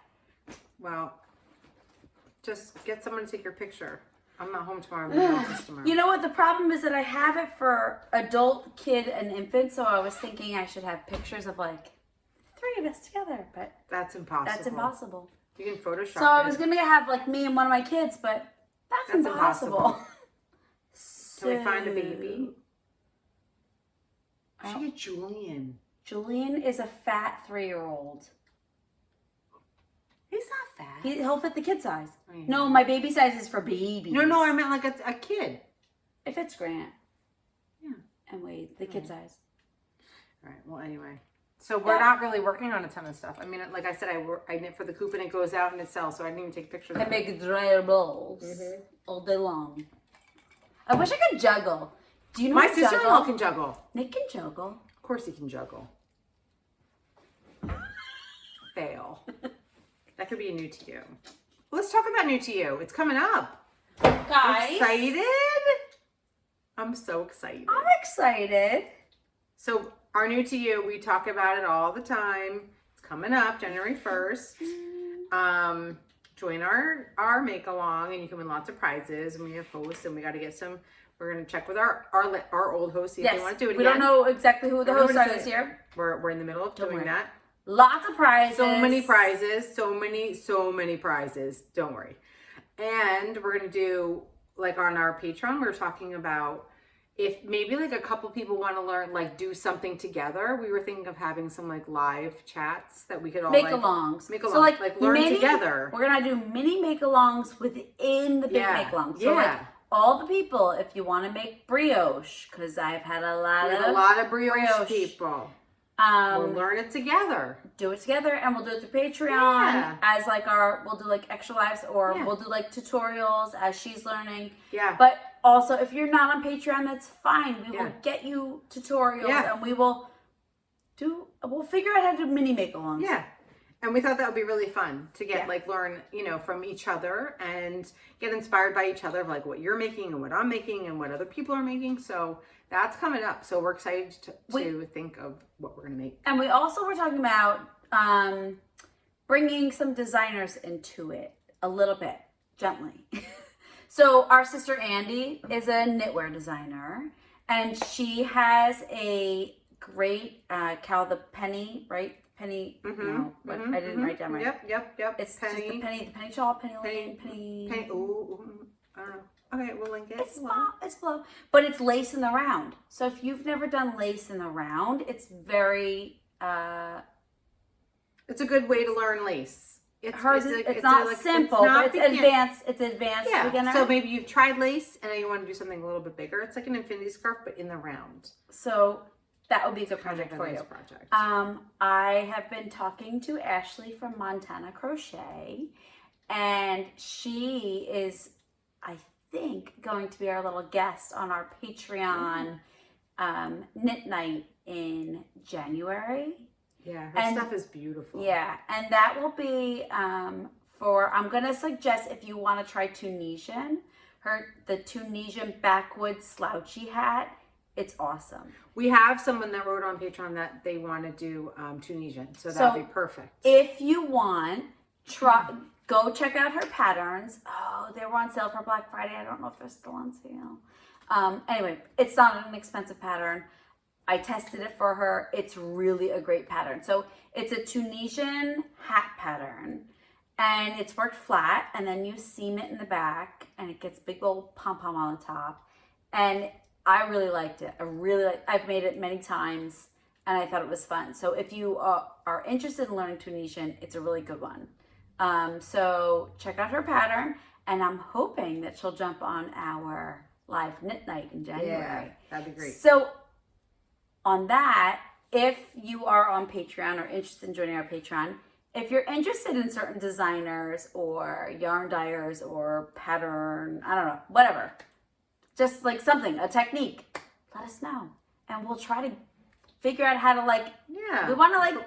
Well, just get someone to take your picture. I'm not home tomorrow. I'm in the office tomorrow. You know what? The problem is that I have it for adult, kid, and infant. So I was thinking I should have pictures of like 3 of us together, but that's impossible. That's impossible. You can Photoshop. So I was gonna have like me and one of my kids, but that's impossible. Can we find a baby? I should get Julian. Julian is a fat 3-year-old. He's not fat. He'll fit the kid size. Oh, yeah. No, my baby size is for babies. No, I meant like a kid. It fits Grant. Yeah. And Wade, the kid size. All right. Well, anyway. So we're not really working on a ton of stuff. I mean, like I said, I knit for the coop and it goes out and it sells, so I didn't even take pictures I of make it. dryer balls all day long. I wish I could juggle. Do you know My how to sister-in-law juggle? can juggle. Nick can juggle. Of course he can juggle. Fail. That could be a new to you. Let's talk about new to you. It's coming up. Guys. Excited? I'm so excited. I'm excited. So our new to you, we talk about it all the time. It's coming up January 1st. Join our make along and you can win lots of prizes, and we have hosts and we got to get some. We're going to check with our old hosts, see if they want to do it we again. don't know exactly who the hosts are this year. We're in the middle of doing that. Lots of prizes. So many prizes. So many prizes. Don't worry. And we're going to do, like on our Patreon, we were talking about if maybe like a couple people want to learn, like do something together. We were thinking of having some like live chats that we could all make-alongs. So like learn together. We're going to do mini make-alongs within the big make-along. So like all the people, if you want to make brioche, because I've had a lot of brioche people. We'll learn it together. Do it together, and we'll do it through Patreon as like we'll do like extra lives, or we'll do like tutorials as she's learning. Yeah. But also, if you're not on Patreon, that's fine. We will get you tutorials, and we'll figure out how to do mini make-alongs. Yeah. And we thought that would be really fun to get like learn, from each other and get inspired by each other of like what you're making and what I'm making and what other people are making. So that's coming up. So we're excited to think of what we're going to make. And we also were talking about bringing some designers into it a little bit, gently. So our sister Andy is a knitwear designer, and she has a great Cal the Penny, right? Penny, no, but I didn't write down right. Yep. It's penny. Just the penny shawl, penny. Ooh, I don't know. Okay, we'll link it. It's below, but it's lace in the round. So if you've never done lace in the round, it's very. It's a good way to learn lace. It's not simple, but it's advanced. It's advanced beginner. So maybe you've tried lace and you want to do something a little bit bigger. It's like an infinity scarf, but in the round. So. That would be a good project for you. I have been talking to Ashley from Montana Crochet, and she is, I think, going to be our little guest on our Patreon knit night in January. Yeah, her stuff is beautiful. Yeah, and that will be I'm going to suggest if you want to try Tunisian, the Tunisian backwoods slouchy hat. It's awesome. We have someone that wrote on Patreon that they want to do Tunisian, so that'd be perfect. If you want, go check out her patterns. Oh, they were on sale for Black Friday. I don't know if they're still on sale. Anyway, it's not an expensive pattern. I tested it for her. It's really a great pattern. So it's a Tunisian hat pattern, and it's worked flat, and then you seam it in the back, and it gets big old pom-pom on the top, and I really liked it. I've made it many times, and I thought it was fun. So if you are interested in learning Tunisian, it's a really good one. So check out her pattern, and I'm hoping that she'll jump on our live knit night in January. Yeah, that'd be great. So on that, if you are on Patreon or interested in joining our Patreon, if you're interested in certain designers or yarn dyers or pattern, I don't know, whatever, just like something, a technique, let us know. And we'll try to figure out how to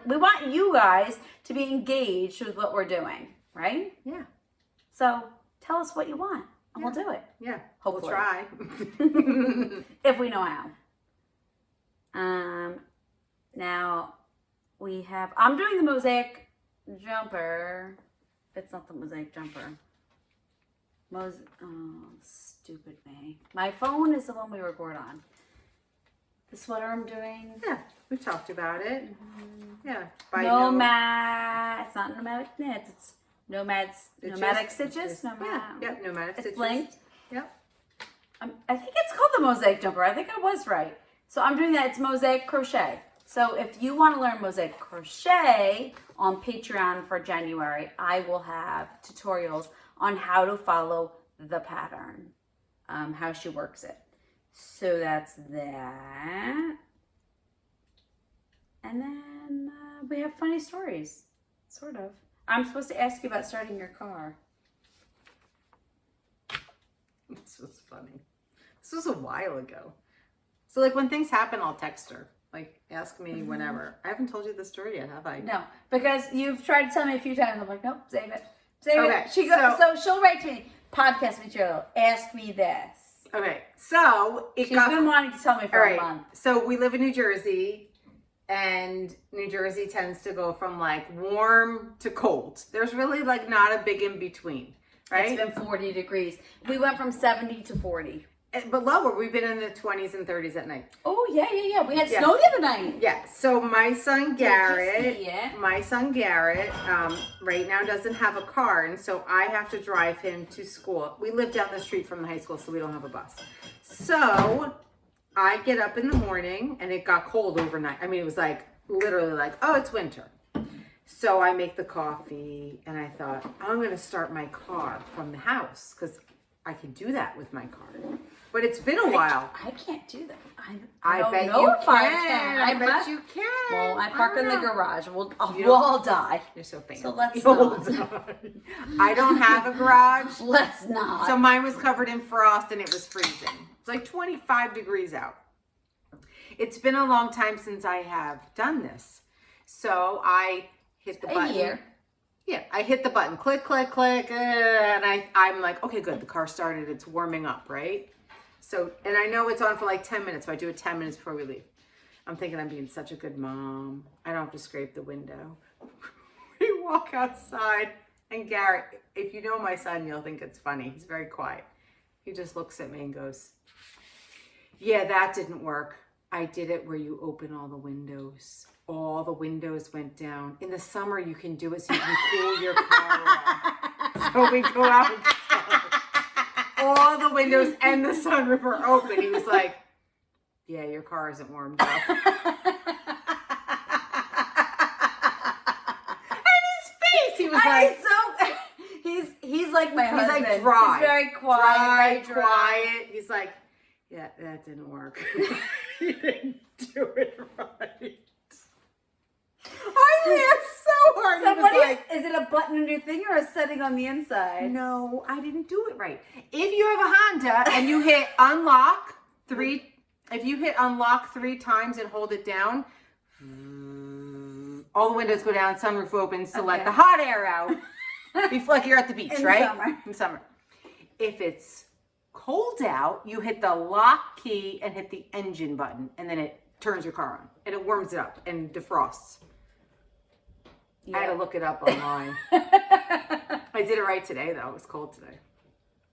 we want you guys to be engaged with what we're doing, right? Yeah. So tell us what you want and we'll do it. Yeah. Hopefully. We'll try. If we know how. Now I'm doing the mosaic jumper. It's not the mosaic jumper. Oh, stupid me. My phone is the one we record on. The sweater I'm doing. Yeah, we talked about it. Mm-hmm. Yeah. It's not nomadic knits. It's nomadic stitches. Yep, nomadic stitches. It's linked. Yep. I think it's called the mosaic jumper. I think I was right. So I'm doing that. It's mosaic crochet. So if you want to learn mosaic crochet on Patreon for January, I will have tutorials on how to follow the pattern, how she works it. So that's that. And then we have funny stories, sort of. I'm supposed to ask you about starting your car. This was funny. This was a while ago. So like when things happen, I'll text her. Like, ask me whenever. I haven't told you the story yet, have I? No, because you've tried to tell me a few times. I'm like, nope, save it. Okay, So she'll write to me, podcast material, ask me this. Okay, so She's been wanting to tell me for a month. So we live in New Jersey, and New Jersey tends to go from like warm to cold. There's really like not a big in between, right? It's been 40 degrees. We went from 70 to 40. But lower, we've been in the 20s and 30s at night. Oh, yeah. We had snow the other night. Yeah, so my son Garrett, Garrett, right now doesn't have a car, and so I have to drive him to school. We live down the street from the high school, so we don't have a bus. So I get up in the morning, and it got cold overnight. I mean, it was like, literally like, oh, it's winter. So I make the coffee, and I thought, I'm going to start my car from the house, because I can do that with my car. But it's been a while. I can't do that. I don't bet know you if can. I can. I bet you can. Well, I park in the garage. We'll all die. You're so fancy. So let's not. I don't have a garage. Let's not. So mine was covered in frost and it was freezing. It's like 25 degrees out. It's been a long time since I have done this. So I hit the button. A year. Yeah, I hit the button, click, click, click, and I'm like, okay, good, the car started, it's warming up, right? So, and I know it's on for like 10 minutes, so I do it 10 minutes before we leave. I'm thinking I'm being such a good mom. I don't have to scrape the window. We walk outside, and Garrett, if you know my son, you'll think it's funny. He's very quiet. He just looks at me and goes, yeah, that didn't work. I did it where you open all the windows. All the windows went down. In the summer, you can do it so you can cool your car off. So we go outside. All the windows and the sunroof are open. He was like, yeah, your car isn't warmed up. And his face, he was like, he's like my husband. He's like dry. He's very quiet. Quiet. He's like, yeah, that didn't work. You didn't do it right. I laughed so hard. Is it a button on your thing or a setting on the inside? No, I didn't do it right. If you have a Honda and you hit unlock three times and hold it down, all the windows go down, sunroof opens to let the hot air out. Before, like you're at the beach, right? In summer. If it's cold out, you hit the lock key and hit the engine button, and then it turns your car on and it warms it up and defrosts. Yeah. I had to look it up online. I did it right today, though. It was cold today.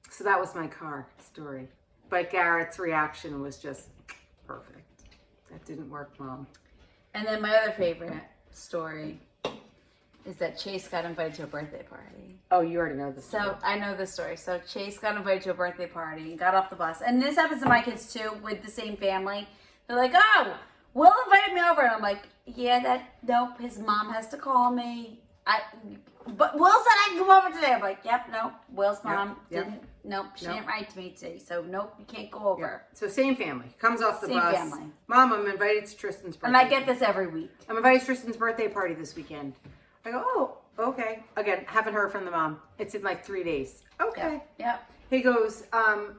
So that was my car story. But Garrett's reaction was just perfect. That didn't work, Mom. And then my other favorite story. is that Chase got invited to a birthday party. Oh, you already know this. So I know this story. So Chase got invited to a birthday party and got off the bus. And this happens to my kids too, with the same family. They're like, oh, Will invited me over. And I'm like, yeah, nope, his mom has to call me. But Will said I can come over today. I'm like, yep, nope, Will's mom didn't. Nope, she didn't write to me today. So nope, you can't go over. So same family. Comes off the Same bus. family. Mom, I'm invited to Tristan's birthday. And I get this every week. I'm invited to Tristan's birthday party this weekend. I go, oh, okay. Again, haven't heard from the mom. It's in like 3 days. Okay. Yep. He goes,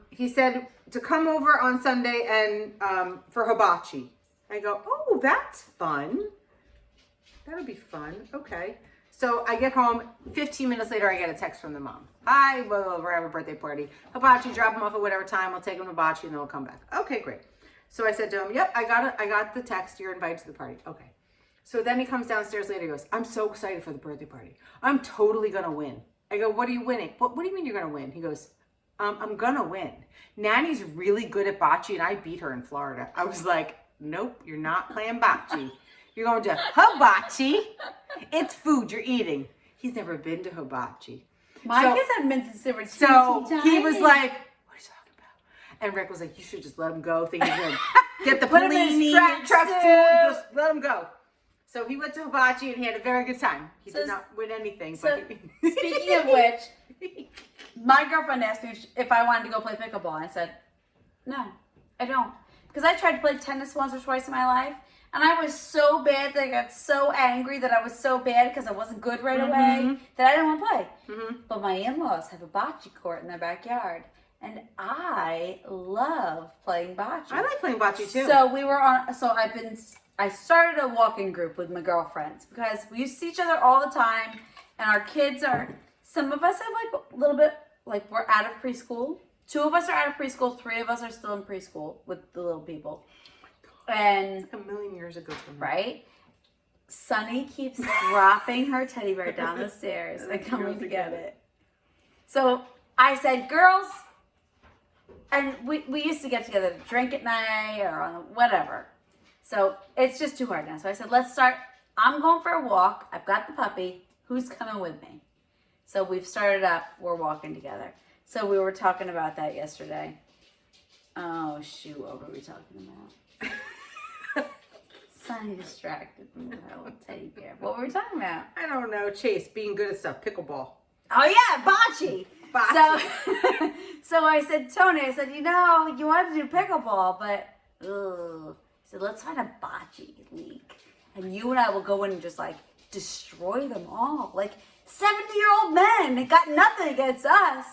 he said to come over on Sunday and for hibachi. I go, oh, that's fun. That'll be fun. Okay. So I get home. 15 minutes later, I get a text from the mom. Hi, we're having a birthday party. Hibachi, drop him off at whatever time. We'll take him to hibachi and then we'll come back. Okay, great. So I said to him, yep, I got it. I got the text. You're invited to the party. Okay. So then he comes downstairs later. He goes, I'm so excited for the birthday party. I'm totally going to win. I go, what are you winning? What do you mean you're going to win? He goes, I'm going to win. Nanny's really good at bocce and I beat her in Florida. I was like, nope, you're not playing bocce. You're going to hibachi. It's food you're eating. He's never been to hibachi. My kids have been to Silver So he was like, what are you talking about? And Rick was like, you should just let him go. Think he's going to get the panini, truck food, just let him go. So he went to hibachi and he had a very good time. He did not win anything. So but speaking of which, my girlfriend asked me if I wanted to go play pickleball. I said, no, I don't. Because I tried to play tennis once or twice in my life. And I was so bad that I got so angry that I was so bad because I wasn't good right away that I didn't want to play. But my in-laws have a bocce court in their backyard. And I love playing bocce. I like playing bocce too. So I started a walking group with my girlfriends because we used to see each other all the time. And our kids some of us have like a little bit, like we're out of preschool. 2 of us are out of preschool. 3 of us are still in preschool with the little people. And like a million years ago from now. Right? Sunny keeps dropping her teddy bear down the stairs and coming to get it. So I said, girls, and we used to get together to drink at night or on whatever. So it's just too hard now. So I said, let's start. I'm going for a walk. I've got the puppy. Who's coming with me? So we've started up. We're walking together. So we were talking about that yesterday. Oh, shoot. What were we talking about? Sunny distracted me with her little teddy bear. What were we talking about? I don't know. Chase, being good at stuff. Pickleball. Oh, yeah. Bocce. So I said, Tony, you wanted to do pickleball, but I said, let's find a bocce league. And you and I will go in and just like destroy them all. Like 70-year-old men. They got nothing against us.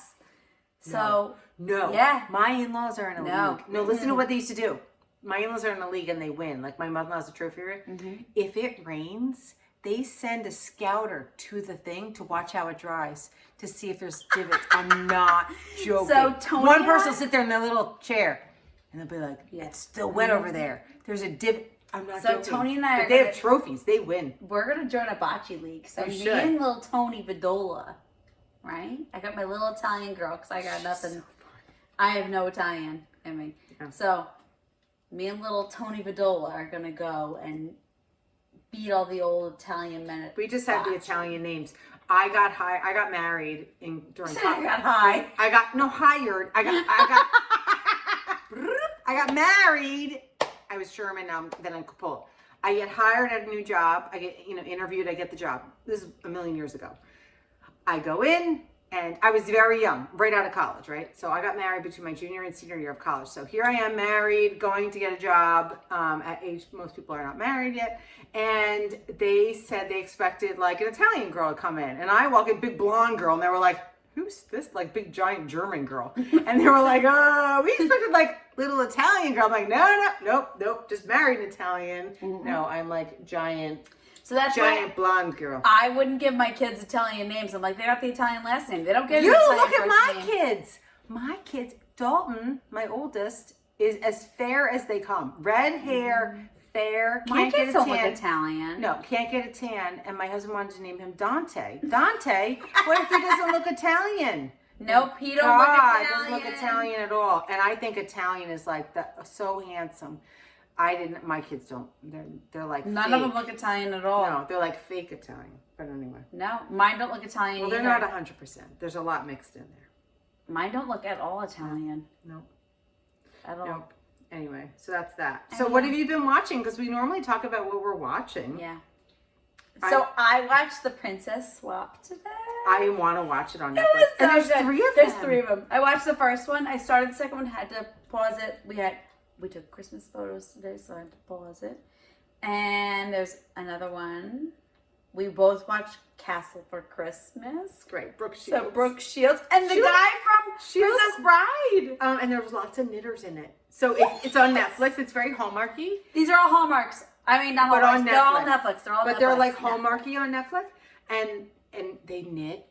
So, no. Yeah. My in-laws are in a league. No, listen to what they used to do. My in-laws are in a league and they win. Like my mother-in-law's a trophy winner. If it rains, they send a scouter to the thing to watch how it dries to see if there's divots. I'm not joking. So Tony One person will sit there in their little chair and they'll be like, it's still wet over there. There's a divot. I'm not joking. So Tony and I they have trophies. They win. We're going to join a bocce league. So We me should. and little Tony Vidola, right? I got my little Italian girl because I got nothing. So I have no Italian in me. Yeah. So me and little Tony Vidola are going to go and beat all the old Italian men at We just had the Italian names. I got married during I got high. Hired. I got married. I was Sherman, then I'm Capole. I get hired at a new job. I get, interviewed. I get the job. This is a million years ago. I go in, and I was very young, right out of college, right? So I got married between my junior and senior year of college. So here I am, married, going to get a job at age most people are not married yet. And they said they expected like an Italian girl to come in. And I walk in, big blonde girl, and they were like, who's this like big giant German girl? And they were like, oh, we expected like little Italian girl. I'm like, nope, just married an Italian. No, I'm like giant. So that's giant blonde girl. I wouldn't give my kids Italian names. I'm like, they got the Italian last name. They don't get You an Italian look at my first name. kids. My kids, Dalton, my oldest, is as fair as they come. Red hair, fair. My Can't get kids a don't tan. look Italian. No, can't get a tan. And my husband wanted to name him Dante. Dante? What if he doesn't look Italian? Nope, he don't God, look Italian. doesn't look Italian at all. And I think Italian is like so handsome. My kids don't. They're like None fake. of them look Italian at all. No, they're like fake Italian. But anyway. No, mine don't look Italian Well, they're either. not 100%. There's a lot mixed in there. Mine don't look at all Italian. Nope. At all. Nope. Anyway, so that's that. So what have you been watching? Because we normally talk about what we're watching. Yeah. So I watched The Princess Swap today. I want to watch it on Netflix. It was so and there's good. 3 of them. There's 3 of them. I watched the first one. I started the second one. Had to pause it. We took Christmas photos today, so I had to pause it. And there's another one. We both watched Castle for Christmas. Great. Brooke Shields. So Brooke Shields and the guy from Princess Bride. And there was lots of knitters in it. So it's on Netflix. It's very Hallmarky. These are all Hallmarks. I mean, not But Hallmarks. on They're all Netflix. Netflix. They're all But Netflix. they're like Yeah. Hallmarky on Netflix. And they knit.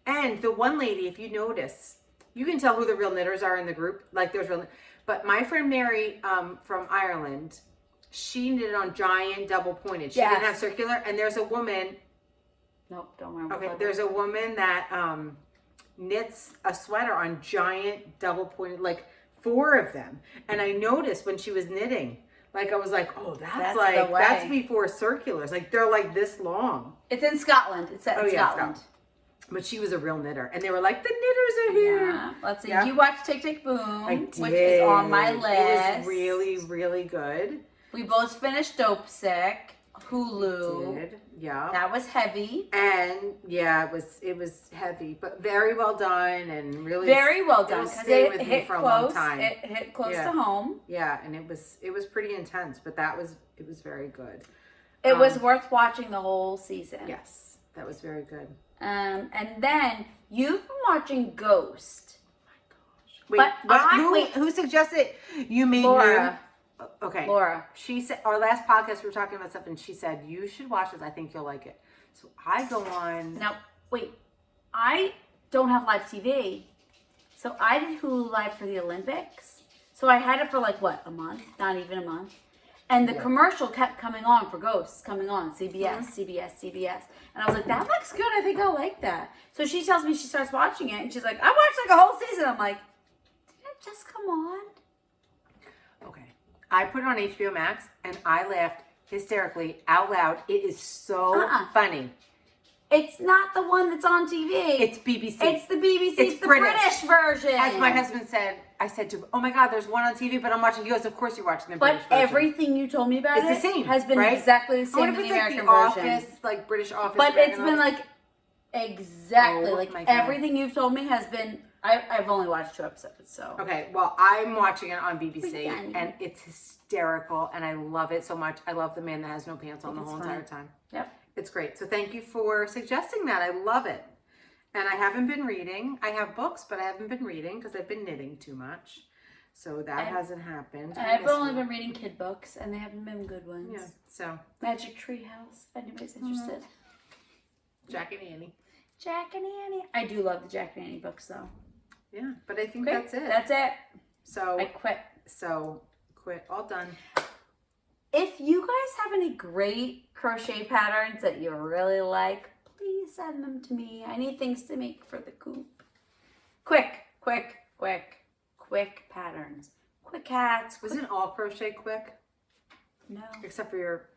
And the one lady, if you notice, you can tell who the real knitters are in the group. Like there's real. But my friend Mary from Ireland, she knitted on giant double pointed. She didn't have circular. And there's a woman. Nope, don't remember. Okay, there's a woman that knits a sweater on giant double pointed, like 4 of them. And I noticed when she was knitting, like I was like, oh, that's before circulars. Like they're like this long. It's in Scotland. It's set in Scotland. But she was a real knitter. And they were like, the knitters are here. Yeah. Let's see. Yeah. You watched Tick Tick Boom, I did. which is on my list. It was really, really good. We both finished Dope Sick, Hulu. Did. Yeah. That was heavy. And yeah, it was heavy, but very well done and really Very well done. Because it hit hit for a close. long time. It hit close to home. Yeah, and it was pretty intense, but it was very good. It was worth watching the whole season. Yes, that was very good. And then you've been watching Ghost. Wait, who suggested you made Laura? Okay, Laura. She said our last podcast we were talking about something. She said you should watch this. I think you'll like it. So I go on. Now wait, I don't have live TV, so I did Hulu Live for the Olympics. So I had it for like what, a month? Not even a month. And the commercial kept coming on for Ghosts, coming on CBS, CBS. And I was like, that looks good. I think I'll like that. So she tells me she starts watching it, and she's like, I watched like a whole season. I'm like, did it just come on? Okay. I put it on HBO Max and I laughed hysterically out loud. It is so funny. It's not the one that's on TV. It's BBC. It's the BBC. It's the British version. As my husband said, I said to him, oh my God, there's one on TV, but I'm watching. He goes, of course you're watching the British version. But everything you told me about it's the same, has been right? exactly the same in the American version. Office, like British Office. But it's been like exactly my God. everything you've told me has been. I've only watched 2 episodes, so. Okay, well, I'm watching it on BBC, Weekend. and it's hysterical, and I love it so much. I love the man that has no pants on the whole entire time. Yep. It's great. So thank you for suggesting that. I love it. And I haven't been reading. I have books, but I haven't been reading because I've been knitting too much. So that hasn't happened. I've only been reading kid books, and they haven't been good ones. Yeah, so. Magic Tree House, if anybody's interested. Jack and Annie. Jack and Annie. I do love the Jack and Annie books, though. Yeah, but I think Great. that's it. That's it. So I quit. So quit. All done. If you guys have any great crochet patterns that you really like, please send them to me. I need things to make for the coop. Quick patterns. Quick hats. Wasn't all crochet quick? No. Except for your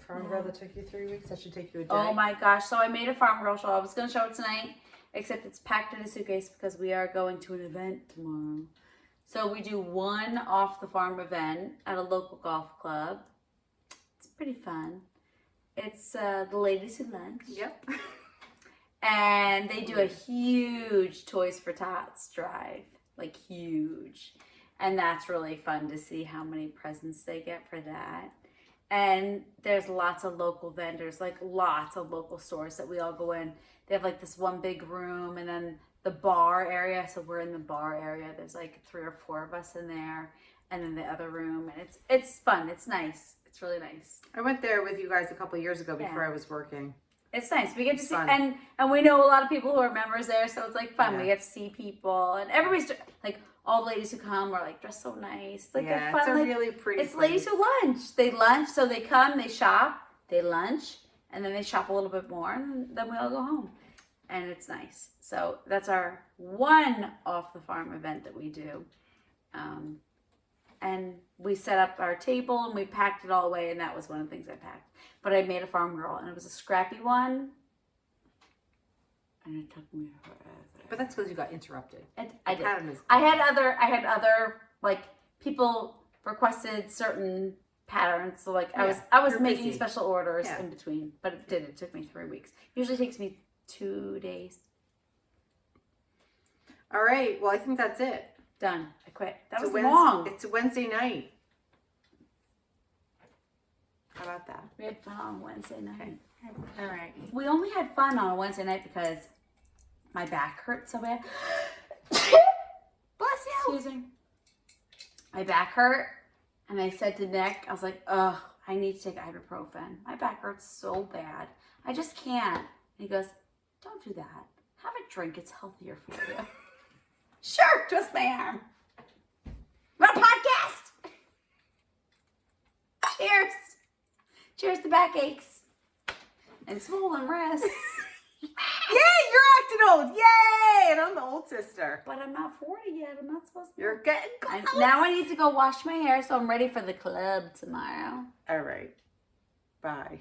farm girl that took you 3 weeks. That should take you a day. Oh my gosh. So I made a farm girl shawl. I was going to show it tonight, except it's packed in a suitcase because we are going to an event tomorrow. So we do one off the farm event at a local golf club. It's pretty fun. It's the ladies who lunch. Yep. And they do a huge Toys for Tots drive. Like huge. And that's really fun to see how many presents they get for that. And there's lots of local vendors, like lots of local stores that we all go in. They have like this one big room and then the bar area. So we're in the bar area. There's like 3 or 4 of us in there. And then the other room. And it's fun. It's nice. It's really nice. I went there with you guys a couple of years ago before I was working. It's nice. We get to see, fun. and we know a lot of people who are members there, so it's like fun. Yeah. We get to see people, and everybody's like all the ladies who come are like dressed so nice. Like Yeah, they're fun. it's a like, really pretty It's ladies who lunch. They lunch, so they come, they shop, they lunch, and then they shop a little bit more, and then we all go home, and it's nice. So that's our one off the farm event that we do, and we set up our table and we packed it all away, and that was one of the things I packed. But I made a farm girl, and it was a scrappy one, and it took me forever. But that's because you got interrupted. I did. I had other like people requested certain patterns, so like I was making special orders in between, but it took me 3 weeks. Usually takes me 2 days. All right, well I think that's it. Done. I quit. That was long. It's a Wednesday night. How about that? We had fun on Wednesday night. Okay. All right. We only had fun on a Wednesday night because my back hurt so bad. Bless you. Excuse me. My back hurt, and I said to Nick, I was like, "Ugh, I need to take ibuprofen. My back hurts so bad. I just can't." And he goes, "Don't do that. Have a drink. It's healthier for you." Sure, twist my arm. We're on a podcast. Cheers. Cheers to backaches and swollen wrists. Yay, you're acting old. Yay, and I'm the old sister. But I'm not 40 yet. I'm not supposed to be. You're getting close. Now I need to go wash my hair, so I'm ready for the club tomorrow. All right. Bye.